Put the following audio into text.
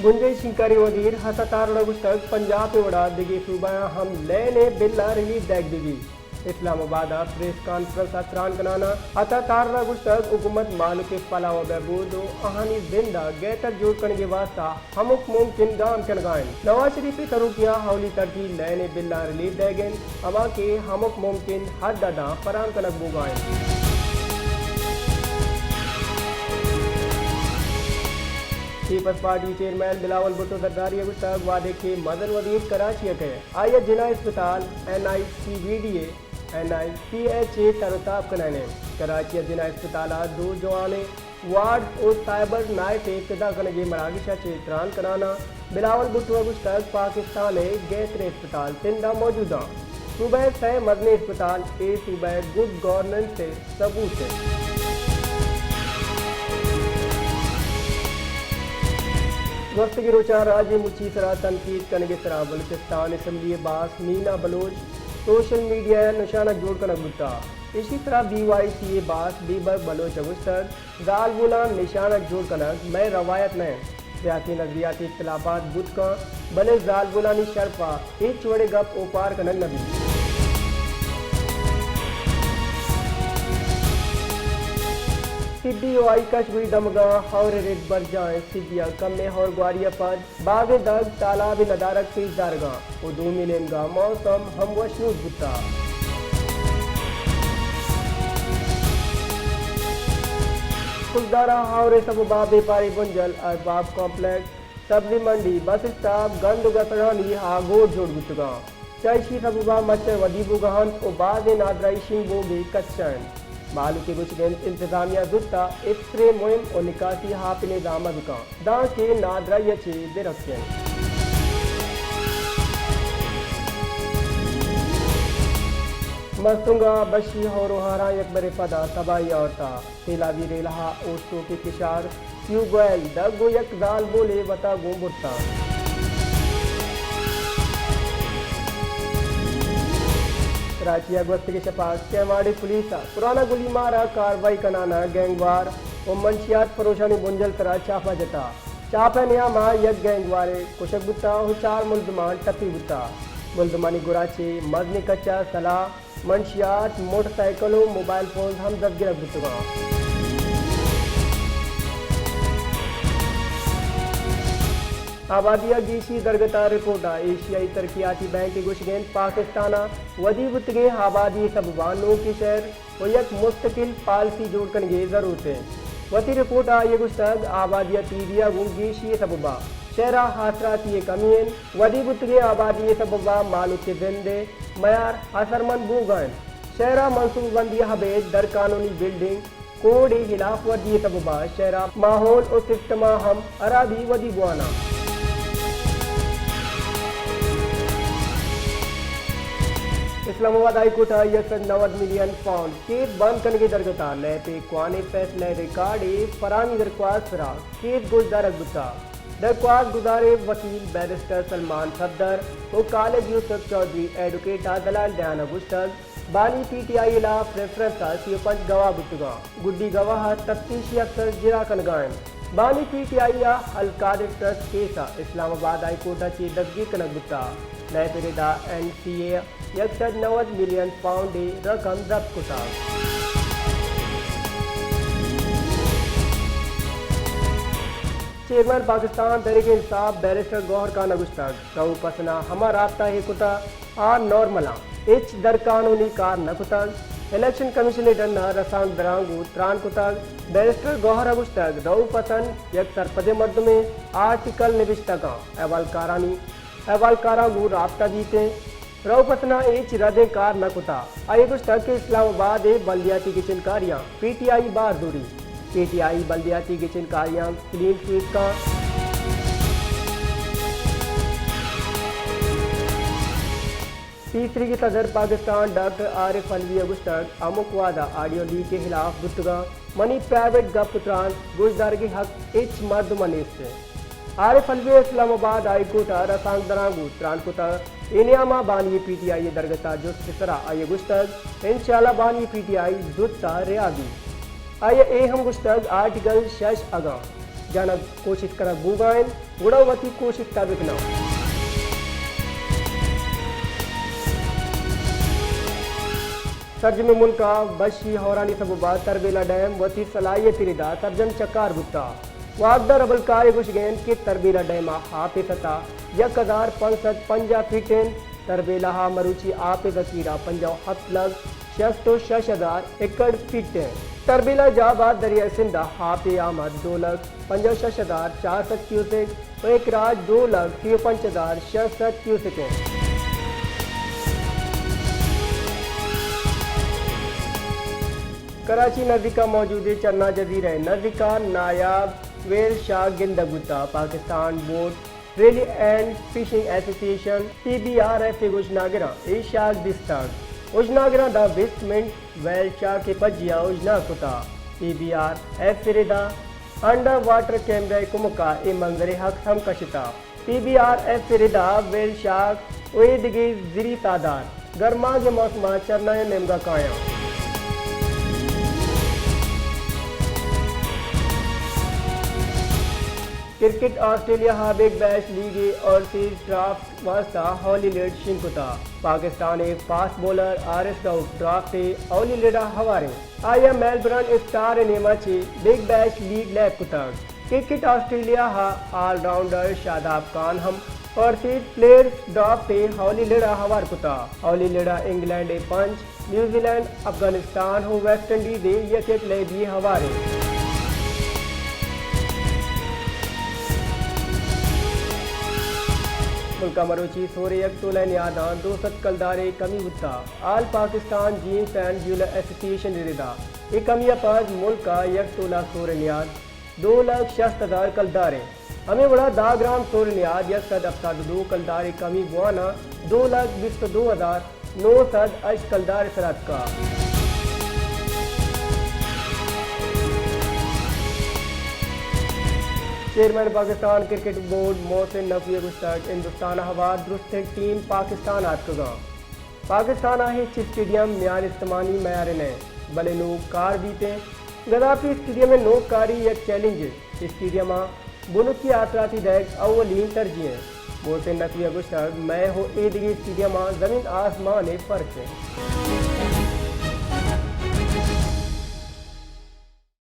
गुंजई शिंकारी वजीर हसतार गुस्तक पंजाब वड़ा दिगी सूबा हम लेने बिल्ला रिलीज दैग दिगी इस्लामाबाद प्रेस कॉन्फ्रेंस अतरान कनाना अता तार गुस्तक हुकूमत माल के फला व बहबूद अहानी जिंदा गैतर जोड़ करने के वास्ता हमुक मुमकिन गाम कन गायन नवाज शरीफ तरुकिया हौली तरती लेने बिल्ला रिलीज दैगन अमा के हमुक मुमकिन हद अदा फराम कनक बुगायन peoples party chairman Bilawal Bhutto Zardari गुस्तक वादे के मदन वजीर कराची के आया जिला अस्पताल NICVDA NICHA तरताब कनाने कराची जिला अस्पताल दो जवाने वार्ड और साइबर नाइट इब्तदा करने के मरागिशा चेत्रान कराना बिलावल भुट्टो गुस्तक पाकिस्तान गैसरे अस्पताल तिंदा मौजूदा सूबह से मदनी अस्पताल ए सूबह गुड गवर्नेंस से सबूत है वक्त की रोचा राज्य मुची सरा तनकीद करने के सरा बलूचिस्तान असम्बली बास मीना बलोच सोशल मीडिया निशाना जोड़ कर गुत्ता इसी तरह BYCA बास बीबर बलोच अगुस्तर जालबुला निशाना जोड़ कनक मैं रवायत में सियासी नजरियाती इख्तलाफात बुत का बने जालबुलानी शरफा एक चौड़े गप ओपार कनक नबी CBOI कश्मीरी दमगा और रेड बर जाए सिबिया कम में और ग्वारिया पर बाग दग तालाब नदारक से दारगा और 2 मिलियन का मौसम हम वशनूद बुता खुलदारा और सब बाब व्यापारी बुंजल अरबाब कॉम्प्लेक्स सब्जी मंडी बस स्टॉप गंद गसरानी आगोर जोड़ गुतगा चाइशी सब बा मच्छर वदीबू गहन और बाद नादराइशिंग बोगे कच्चन मालू के कुछ इंतजामिया जुत्ता इफ्रे मुहिम और निकासी हापिने दामद का दा के नादरा यचे दिरक्यन मस्तुंगा बशी और हारा यकबर पदा तबाही औरता तेलावी रेलहा ओस्टो के किशार क्यू गोयल दगो यक दाल बोले वता गोमुरता कराची अगस्त के शपास केवाड़ी पुलिस पुराना गुली मारा कार्रवाई कनाना गैंगवार और मंशियात फरोशानी बुंजल करा चापा जता चापा नियामा यक गैंगवारे कुशक बुता और 4 मुलजमान टपी बुता मुलजमानी गुराचे मदनी कच्चा सलाह मंशियात मोटरसाइकिलों मोबाइल फोन हम जब गिरक बुतगा आबादिया गीशी दरगता रिपोर्टा एशियाई तरक्याती बैंक की गुशगेन पाकिस्ताना वदी बुतगे आबादी सबबानों की शहर और यक मुस्तकिल पॉलिसी जोड़ करने जरूरत है वती रिपोर्टा ये गुस्तग आबादिया तीदिया गुंगीशी सबबा शहरा हासराती कमीन वदी बुतगे आबादी सबबा मालू के जिंदे मयार असरमंद बूगन शहरा मनसूबबंदी हबेद दर कानूनी बिल्डिंग कोड खिलाफ वर्दी सबबा शहरा माहौल और सिस्टमा हम अराबी वदी बुआना Islamabad high court 190 million pound case बंद करने की दरगता ले पे क्वाने फैसले रिकॉर्ड फरामी दरख्वास्त फरा केस गुजदार गुस्सा दरख्वास्त गुजारे वकील बैरिस्टर सलमान सफदर और कॉलेज यूसुफ चौधरी एडवोकेट दलाल दयाना गुस्तक बानी PTI इलाफ रेफरेंस सीओ पंच गवाह बुतगा गुड्डी गवाह तफ्तीशी अफसर जिरा कनगान बानी PTI या अलकादिर ट्रस्ट केसा इस्लामाबाद हाईकोर्ट ची दगी कनक बुता नए पेरेदा NCA 190 मिलियन पाउंड रकम जब्त कुता चेयरमैन पाकिस्तान तहरीक इंसाफ बैरिस्टर गौहर खान गुस्तक गऊ पसना हमा रास्ता है कुता आ नॉर्मला एच दर कानूनी कार न कुतग इलेक्शन कमीशन डन्ना रसांग दरांगू त्रान कुतग बैरिस्टर गौहर गुस्तक रऊ पसन यक सरपदे मर्द में आर्टिकल निविष्टा का अहवाल कारागू राब्ता जीते रऊ पसना एच रदे कार न कुता आये गुस्तक के इस्लामाबाद बल्दियाती की चिनकारियाँ PTI बार दूरी PTI बल्दियाती की चिनकारियाँ क्लीन स्वीप का तीसरी की सदर पाकिस्तान डॉक्टर आरिफ अलवी गुस्तक अमुक वादा ऑडियो लीक के खिलाफ गुस्तगा मनी प्राइवेट गपुत्रान गुजदार के हक इच मर्द मनीस से आरिफ अलवी इस्लामाबाद हाईकोर्ट रसांग दरांगू त्रानकुता इनियामा बानी PTI दरगता जो सिसरा आये गुस्तग इंशाल्लाह बानी PTI जुत्ता रियादी आये हम गुस्तग आर्टिकल 6 अगा जाना कोशिश करा गुगाइन गुड़ावती कोशिश का बिकना सर्जम मुल्का बशी हौरानी सबुबा तरबेला डैम वती सलाहियत रिदा सर्जन चकार गुत्ता वागदा रबल कार गुशगैन के तरबेला डैम हाफे सता 1550 फीटें तरबेला मरुची आपे गकीरा 57,66,000 एकड़ फीटें तरबेला जाबाद दरिया सिंधा हाफे आमद 2,65,400 क्यूसेक तो एक राज 2,53,600 क्यूसेकें कराची नज़दीका मौजूद चन्ना जजीरा नज़दीका नायाब वेल शाह गिंदगुता Pakistan boat rally and fishing association PBRF उजनागरा एशिया डिस्ट्रिक्ट उजनागरा द वेस्टमेंट वेल शाह के पजिया उजना कुता PBRF रिदा अंडर वाटर कैमरा कुमका ए मंजरे हक हम कशिता PBRF रिदा वेल शाह ओएदगी जिरी तादार गर्मा के मौसमा चरना नेमगा काया cricket Australia big bash league और सीरीज ड्राफ्ट वास्ता हॉलीलैंड शिंकुता पाकिस्तान एक fast bowler RS doubt draft हॉलीलैंड हवारे आया मेलबर्न स्टार नेमाची बिग बैश लीग लैब कुता cricket Australia all rounder Shadab Khan हम और सीरीज प्लेयर्स ड्राफ्ट हॉलीलैंड हवार कुता हॉलीलैंड इंग्लैंड पंच न्यूजीलैंड अफगानिस्तान हो वेस्ट इंडीज यकेट ले भी हवारे मुल्का मरोची सोरे एक तोला नियादा 200 कलदारे कमी हुत्ता आल Pakistan gems and jeweller association रिदा एक कमिया पास मुल्का एक तोला सोरे नियाद 2,60,000 कलदारे हमें बड़ा 10 ग्राम सोरे नियाद एक सद अफसाद 2 कलदारे कमी बुआना 2,22,908 कलदारे सरात का chairman Pakistan cricket board Mohsin Naqvi गुस्ताख हिंदुस्तान हवा दुरुस्त टीम पाकिस्तान आतगा पाकिस्तान आहे स्टेडियम म्यान इस्तेमाली मैार ने भले नो कार बीते गद्दाफी स्टेडियम में नो कारी एक चैलेंज स्टेडियम बुनुकी आतराती दैक अवलीन तरजीह मोहसिन नकवी गुस्ताख मैं हो एदगी स्टेडियम जमीन आसमान फर्क है।